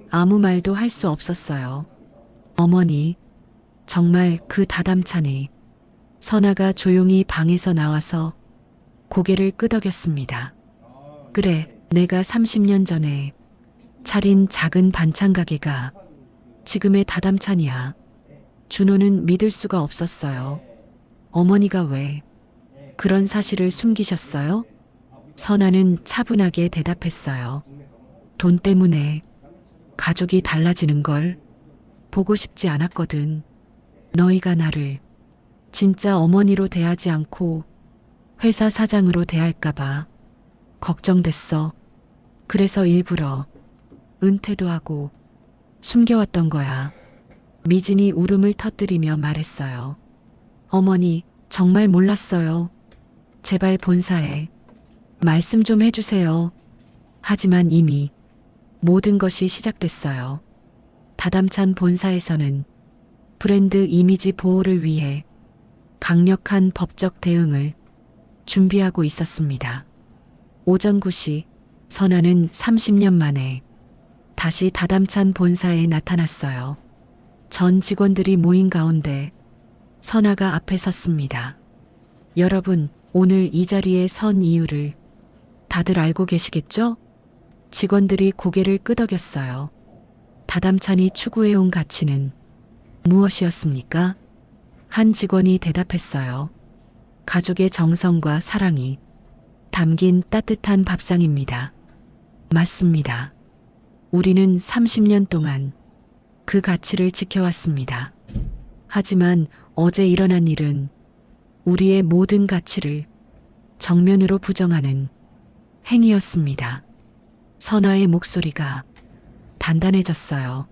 아무 말도 할 수 없었어요. 어머니, 정말 그 다담찬이 선아가 조용히 방에서 나와서 고개를 끄덕였습니다. 그래, 내가 30년 전에 차린 작은 반찬 가게가 지금의 다담찬이야. 준호는 믿을 수가 없었어요. 어머니가 왜 그런 사실을 숨기셨어요? 선아는 차분하게 대답했어요. 돈 때문에 가족이 달라지는 걸 보고 싶지 않았거든. 너희가 나를 진짜 어머니로 대하지 않고 회사 사장으로 대할까봐 걱정됐어. 그래서 일부러 은퇴도 하고 숨겨왔던 거야. 미진이 울음을 터뜨리며 말했어요. 어머니, 정말 몰랐어요. 제발 본사에 말씀 좀 해주세요. 하지만 이미 모든 것이 시작됐어요. 다담찬 본사에서는 브랜드 이미지 보호를 위해 강력한 법적 대응을 준비하고 있었습니다. 오전 9시 선아는 30년 만에 다시 다담찬 본사에 나타났어요. 전 직원들이 모인 가운데 선아가 앞에 섰습니다. 여러분, 오늘 이 자리에 선 이유를 다들 알고 계시겠죠? 직원들이 고개를 끄덕였어요. 다담찬이 추구해온 가치는 무엇이었습니까? 한 직원이 대답했어요. 가족의 정성과 사랑이 담긴 따뜻한 밥상입니다. 맞습니다. 우리는 30년 동안 그 가치를 지켜왔습니다. 하지만 어제 일어난 일은 우리의 모든 가치를 정면으로 부정하는 행위였습니다. 선아의 목소리가 단단해졌어요.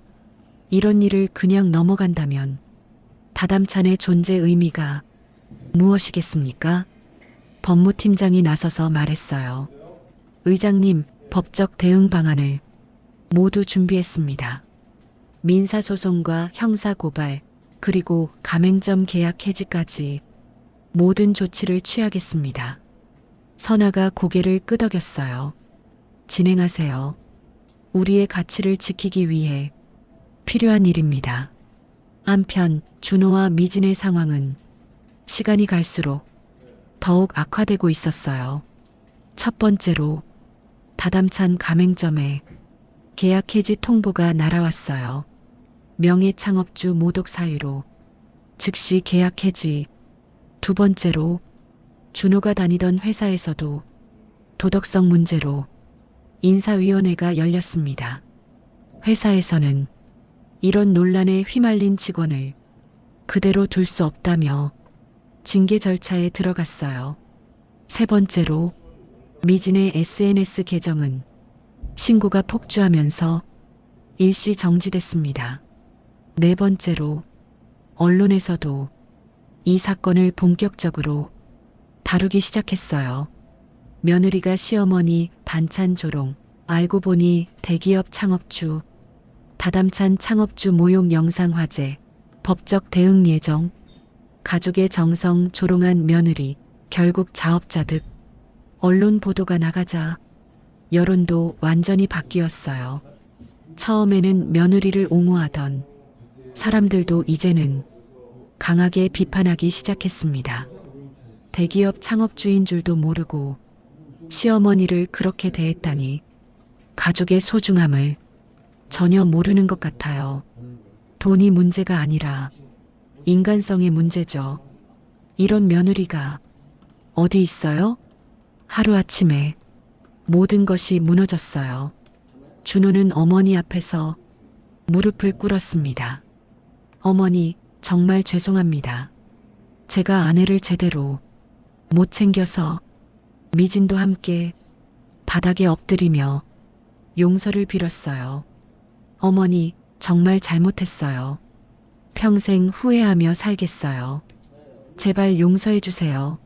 이런 일을 그냥 넘어간다면 다담찬의 존재 의미가 무엇이겠습니까? 법무팀장이 나서서 말했어요. 의장님, 법적 대응 방안을 모두 준비했습니다. 민사소송과 형사고발, 그리고 가맹점 계약 해지까지 모든 조치를 취하겠습니다. 선아가 고개를 끄덕였어요. 진행하세요. 우리의 가치를 지키기 위해 필요한 일입니다. 한편 준호와 미진의 상황은 시간이 갈수록 더욱 악화되고 있었어요. 첫 번째로 다담찬 가맹점에 계약 해지 통보가 날아왔어요. 명예 창업주 모독 사유로 즉시 계약 해지. 두 번째로 준호가 다니던 회사에서도 도덕성 문제로 인사위원회가 열렸습니다. 회사에서는 이런 논란에 휘말린 직원을 그대로 둘 수 없다며 징계 절차에 들어갔어요. 세 번째로 미진의 SNS 계정은 신고가 폭주하면서 일시 정지됐습니다. 네 번째로 언론에서도 이 사건을 본격적으로 다루기 시작했어요. 며느리가 시어머니 반찬 조롱, 알고 보니 대기업 창업주, 다담찬 창업주 모욕 영상 화제, 법적 대응 예정, 가족의 정성 조롱한 며느리, 결국 자업자 득. 언론 보도가 나가자 여론도 완전히 바뀌었어요. 처음에는 며느리를 옹호하던 사람들도 이제는 강하게 비판하기 시작했습니다. 대기업 창업주인 줄도 모르고 시어머니를 그렇게 대했다니 가족의 소중함을 전혀 모르는 것 같아요. 돈이 문제가 아니라 인간성의 문제죠. 이런 며느리가 어디 있어요? 하루아침에 모든 것이 무너졌어요. 준호는 어머니 앞에서 무릎을 꿇었습니다. 어머니, 정말 죄송합니다. 제가 아내를 제대로 못 챙겨서 미진도 함께 바닥에 엎드리며 용서를 빌었어요. 어머니, 정말 잘못했어요. 평생 후회하며 살겠어요. 제발 용서해 주세요.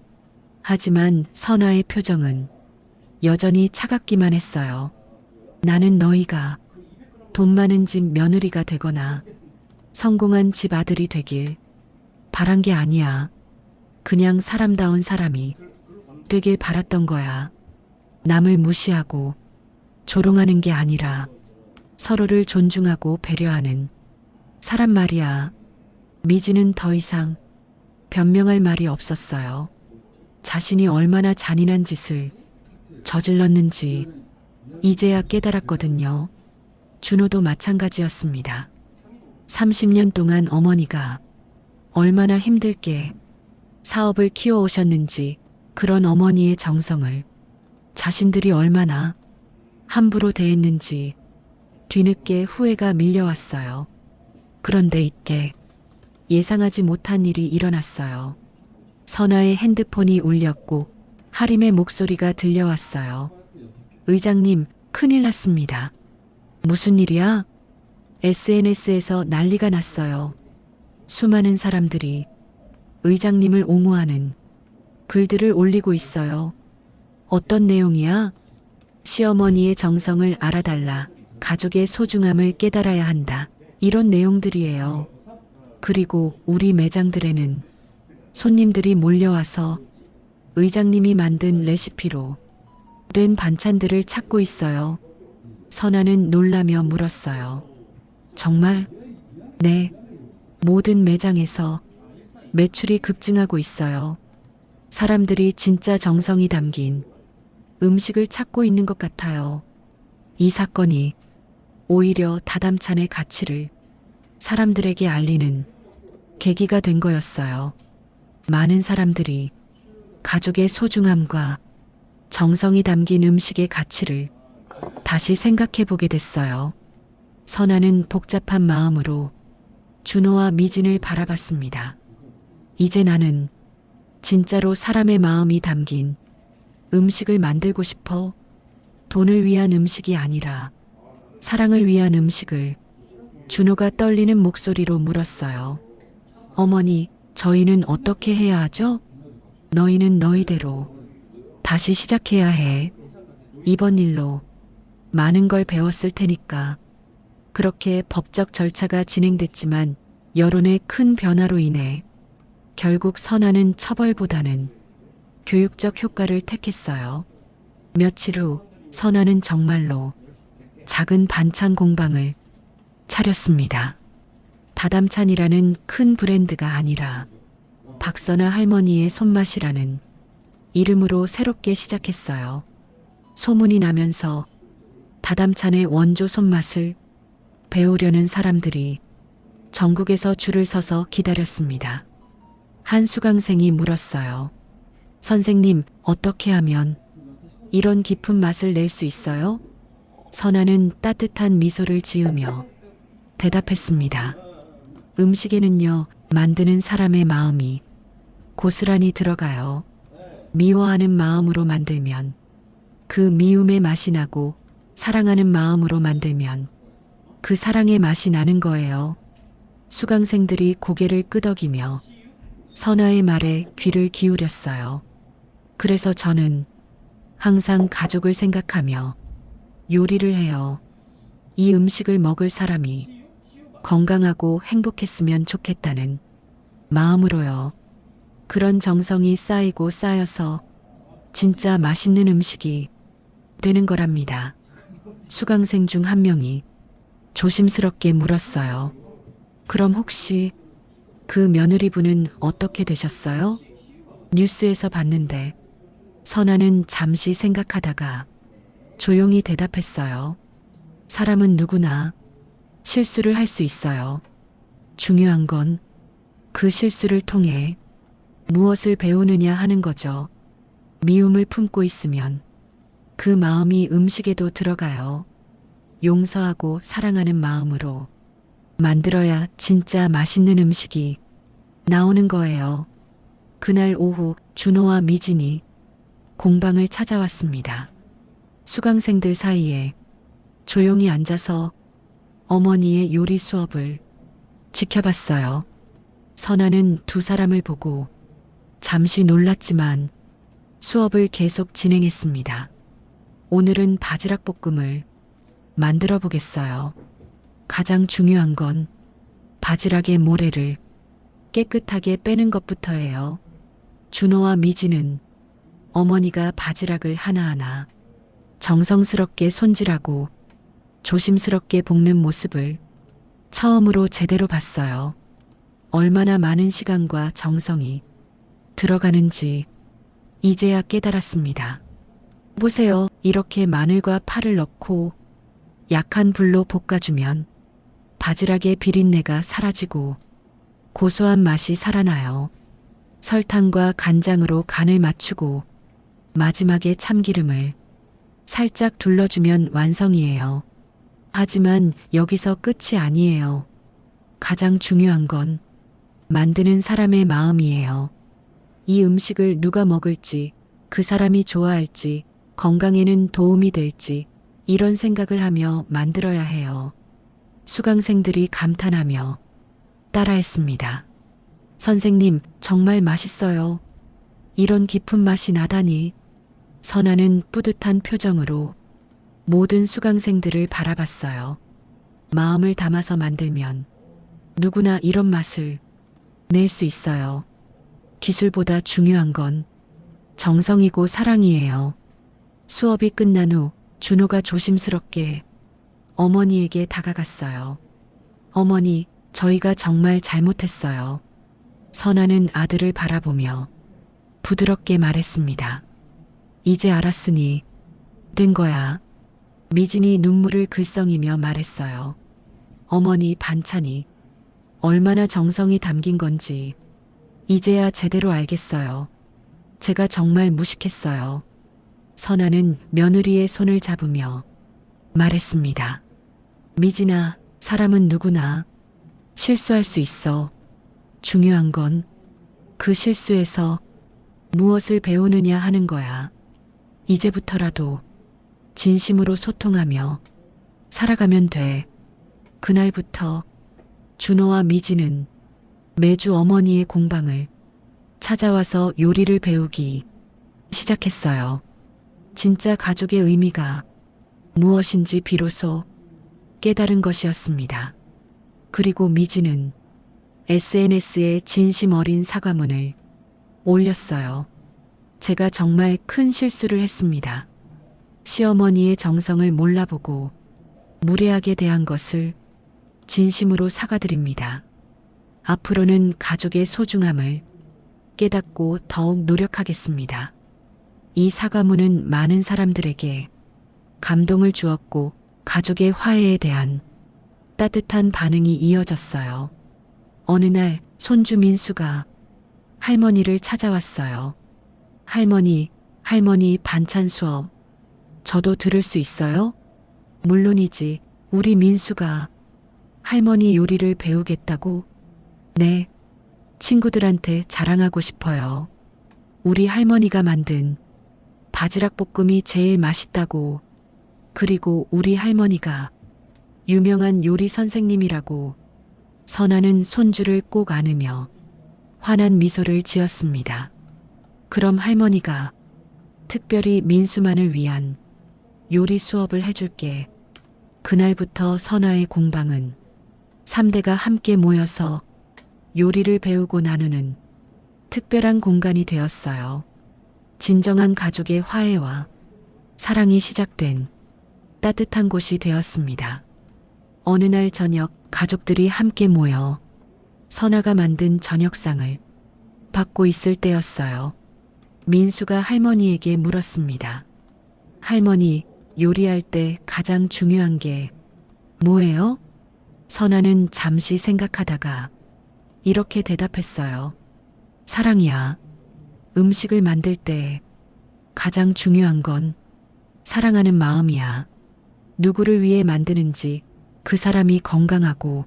하지만 선아의 표정은 여전히 차갑기만 했어요. 나는 너희가 돈 많은 집 며느리가 되거나 성공한 집 아들이 되길 바란 게 아니야. 그냥 사람다운 사람이 되길 바랐던 거야. 남을 무시하고 조롱하는 게 아니라 서로를 존중하고 배려하는 사람 말이야. 미지는 더 이상 변명할 말이 없었어요. 자신이 얼마나 잔인한 짓을 저질렀는지 이제야 깨달았거든요. 준호도 마찬가지였습니다. 30년 동안 어머니가 얼마나 힘들게 사업을 키워오셨는지, 그런 어머니의 정성을 자신들이 얼마나 함부로 대했는지 뒤늦게 후회가 밀려왔어요. 그런데 이때 예상하지 못한 일이 일어났어요. 선아의 핸드폰이 울렸고 하림의 목소리가 들려왔어요. 의장님, 큰일 났습니다. 무슨 일이야? SNS에서 난리가 났어요. 수많은 사람들이 의장님을 옹호하는 글들을 올리고 있어요. 어떤 내용이야? 시어머니의 정성을 알아달라. 가족의 소중함을 깨달아야 한다. 이런 내용들이에요. 그리고 우리 매장들에는 손님들이 몰려와서 의장님이 만든 레시피로 된 반찬들을 찾고 있어요. 선아는 놀라며 물었어요. 정말? 네. 모든 매장에서 매출이 급증하고 있어요. 사람들이 진짜 정성이 담긴 음식을 찾고 있는 것 같아요. 이 사건이 오히려 다담찬의 가치를 사람들에게 알리는 계기가 된 거였어요. 많은 사람들이 가족의 소중함과 정성이 담긴 음식의 가치를 다시 생각해 보게 됐어요. 선아는 복잡한 마음으로 준호와 미진을 바라봤습니다. 이제 나는 진짜로 사람의 마음이 담긴 음식을 만들고 싶어. 돈을 위한 음식이 아니라 사랑을 위한 음식을. 준호가 떨리는 목소리로 물었어요. 어머니, 저희는 어떻게 해야 하죠? 너희는 너희대로 다시 시작해야 해. 이번 일로 많은 걸 배웠을 테니까. 그렇게 법적 절차가 진행됐지만 여론의 큰 변화로 인해 결국 선아는 처벌보다는 교육적 효과를 택했어요. 며칠 후 선아는 정말로 작은 반찬 공방을 차렸습니다. 다담찬이라는 큰 브랜드가 아니라 박선아 할머니의 손맛이라는 이름으로 새롭게 시작했어요. 소문이 나면서 다담찬의 원조 손맛을 배우려는 사람들이 전국에서 줄을 서서 기다렸습니다. 한 수강생이 물었어요. 선생님, 어떻게 하면 이런 깊은 맛을 낼 수 있어요? 선아는 따뜻한 미소를 지으며 대답했습니다. 음식에는요, 만드는 사람의 마음이 고스란히 들어가요. 미워하는 마음으로 만들면 그 미움의 맛이 나고, 사랑하는 마음으로 만들면 그 사랑의 맛이 나는 거예요. 수강생들이 고개를 끄덕이며 선아의 말에 귀를 기울였어요. 그래서 저는 항상 가족을 생각하며 요리를 해요. 이 음식을 먹을 사람이 건강하고 행복했으면 좋겠다는 마음으로요. 그런 정성이 쌓이고 쌓여서 진짜 맛있는 음식이 되는 거랍니다. 수강생 중 한 명이 조심스럽게 물었어요. 그럼 혹시 그 며느리분은 어떻게 되셨어요? 뉴스에서 봤는데. 선아는 잠시 생각하다가 조용히 대답했어요. 사람은 누구나 실수를 할 수 있어요. 중요한 건 그 실수를 통해 무엇을 배우느냐 하는 거죠. 미움을 품고 있으면 그 마음이 음식에도 들어가요. 용서하고 사랑하는 마음으로 만들어야 진짜 맛있는 음식이 나오는 거예요. 그날 오후 준호와 미진이 공방을 찾아왔습니다. 수강생들 사이에 조용히 앉아서 어머니의 요리 수업을 지켜봤어요. 선아는 두 사람을 보고 잠시 놀랐지만 수업을 계속 진행했습니다. 오늘은 바지락 볶음을 만들어 보겠어요. 가장 중요한 건 바지락의 모래를 깨끗하게 빼는 것부터예요. 준호와 미진은 어머니가 바지락을 하나하나 정성스럽게 손질하고 조심스럽게 볶는 모습을 처음으로 제대로 봤어요. 얼마나 많은 시간과 정성이 들어가는지 이제야 깨달았습니다. 보세요. 이렇게 마늘과 파를 넣고 약한 불로 볶아주면 바지락의 비린내가 사라지고 고소한 맛이 살아나요. 설탕과 간장으로 간을 맞추고 마지막에 참기름을 살짝 둘러주면 완성이에요. 하지만 여기서 끝이 아니에요. 가장 중요한 건 만드는 사람의 마음이에요. 이 음식을 누가 먹을지, 그 사람이 좋아할지, 건강에는 도움이 될지 이런 생각을 하며 만들어야 해요. 수강생들이 감탄하며 따라했습니다. 선생님, 정말 맛있어요. 이런 깊은 맛이 나다니. 선아는 뿌듯한 표정으로 모든 수강생들을 바라봤어요. 마음을 담아서 만들면 누구나 이런 맛을 낼 수 있어요. 기술보다 중요한 건 정성이고 사랑이에요. 수업이 끝난 후 준호가 조심스럽게 어머니에게 다가갔어요. 어머니, 저희가 정말 잘못했어요. 선아는 아들을 바라보며 부드럽게 말했습니다. 이제 알았으니 된 거야. 미진이 눈물을 글썽이며 말했어요. 어머니, 반찬이 얼마나 정성이 담긴 건지 이제야 제대로 알겠어요. 제가 정말 무식했어요. 선아는 며느리의 손을 잡으며 말했습니다. 미진아, 사람은 누구나 실수할 수 있어. 중요한 건 그 실수에서 무엇을 배우느냐 하는 거야. 이제부터라도 진심으로 소통하며 살아가면 돼. 그날부터 준호와 미진은 매주 어머니의 공방을 찾아와서 요리를 배우기 시작했어요. 진짜 가족의 의미가 무엇인지 비로소 깨달은 것이었습니다. 그리고 미진은 SNS에 진심 어린 사과문을 올렸어요. 제가 정말 큰 실수를 했습니다. 시어머니의 정성을 몰라보고 무례하게 대한 것을 진심으로 사과드립니다. 앞으로는 가족의 소중함을 깨닫고 더욱 노력하겠습니다. 이 사과문은 많은 사람들에게 감동을 주었고 가족의 화해에 대한 따뜻한 반응이 이어졌어요. 어느 날 손주 민수가 할머니를 찾아왔어요. 할머니 반찬 수업 저도 들을 수 있어요? 물론이지. 우리 민수가 할머니 요리를 배우겠다고? 네. 친구들한테 자랑하고 싶어요. 우리 할머니가 만든 바지락 볶음이 제일 맛있다고. 그리고 우리 할머니가 유명한 요리 선생님이라고. 선아는 손주를 꼭 안으며 환한 미소를 지었습니다. 그럼 할머니가 특별히 민수만을 위한 요리 수업을 해줄게. 그날부터 선아의 공방은 3대가 함께 모여서 요리를 배우고 나누는 특별한 공간이 되었어요. 진정한 가족의 화해와 사랑이 시작된 따뜻한 곳이 되었습니다. 어느 날 저녁 가족들이 함께 모여 선아가 만든 저녁상을 받고 있을 때였어요. 민수가 할머니에게 물었습니다. 할머니, 요리할 때 가장 중요한 게 뭐예요? 선아는 잠시 생각하다가 이렇게 대답했어요. 사랑이야. 음식을 만들 때 가장 중요한 건 사랑하는 마음이야. 누구를 위해 만드는지 그 사람이 건강하고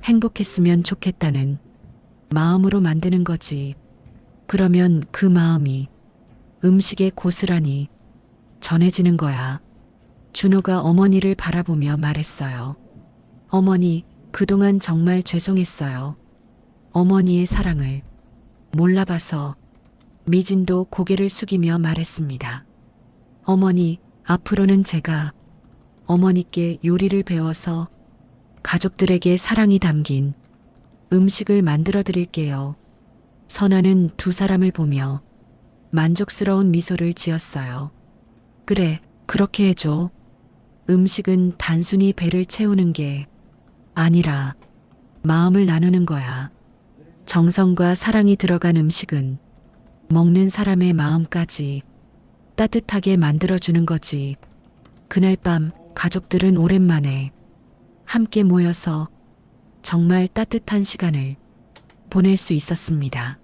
행복했으면 좋겠다는 마음으로 만드는 거지. 그러면 그 마음이 음식에 고스란히 전해지는 거야. 준호가 어머니를 바라보며 말했어요. 어머니, 그동안 정말 죄송했어요. 어머니의 사랑을 몰라봐서. 미진도 고개를 숙이며 말했습니다. 어머니, 앞으로는 제가 어머니께 요리를 배워서 가족들에게 사랑이 담긴 음식을 만들어 드릴게요. 선아는 두 사람을 보며 만족스러운 미소를 지었어요. 그래, 그렇게 해줘. 음식은 단순히 배를 채우는 게 아니라 마음을 나누는 거야. 정성과 사랑이 들어간 음식은 먹는 사람의 마음까지 따뜻하게 만들어주는 거지. 그날 밤 가족들은 오랜만에 함께 모여서 정말 따뜻한 시간을 보낼 수 있었습니다.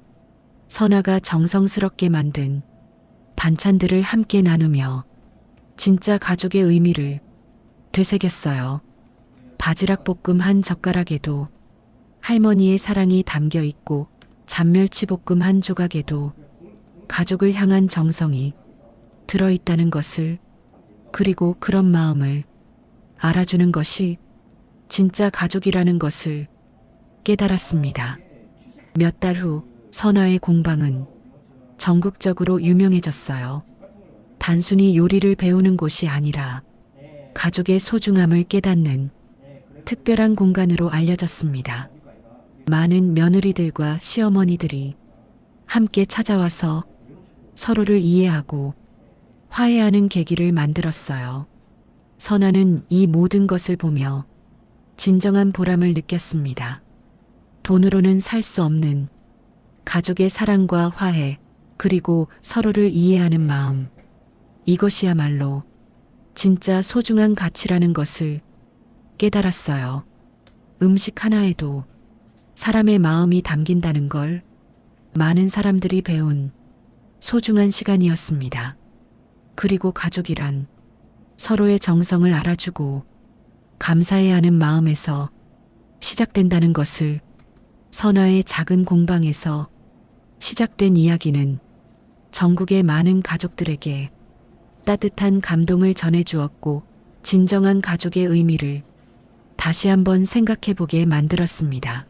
선아가 정성스럽게 만든 반찬들을 함께 나누며 진짜 가족의 의미를 되새겼어요. 바지락 볶음 한 젓가락에도 할머니의 사랑이 담겨 있고 잔멸치 볶음 한 조각에도 가족을 향한 정성이 들어있다는 것을, 그리고 그런 마음을 알아주는 것이 진짜 가족이라는 것을 깨달았습니다. 몇 달 후 선아의 공방은 전국적으로 유명해졌어요. 단순히 요리를 배우는 곳이 아니라 가족의 소중함을 깨닫는 특별한 공간으로 알려졌습니다. 많은 며느리들과 시어머니들이 함께 찾아와서 서로를 이해하고 화해하는 계기를 만들었어요. 선아는 이 모든 것을 보며 진정한 보람을 느꼈습니다. 돈으로는 살 수 없는 가족의 사랑과 화해, 그리고 서로를 이해하는 마음. 이것이야말로 진짜 소중한 가치라는 것을 깨달았어요. 음식 하나에도 사람의 마음이 담긴다는 걸 많은 사람들이 배운 소중한 시간이었습니다. 그리고 가족이란 서로의 정성을 알아주고 감사해야 하는 마음에서 시작된다는 것을 선화의 작은 공방에서 시작된 이야기는 전국의 많은 가족들에게 따뜻한 감동을 전해주었고 진정한 가족의 의미를 다시 한번 생각해보게 만들었습니다.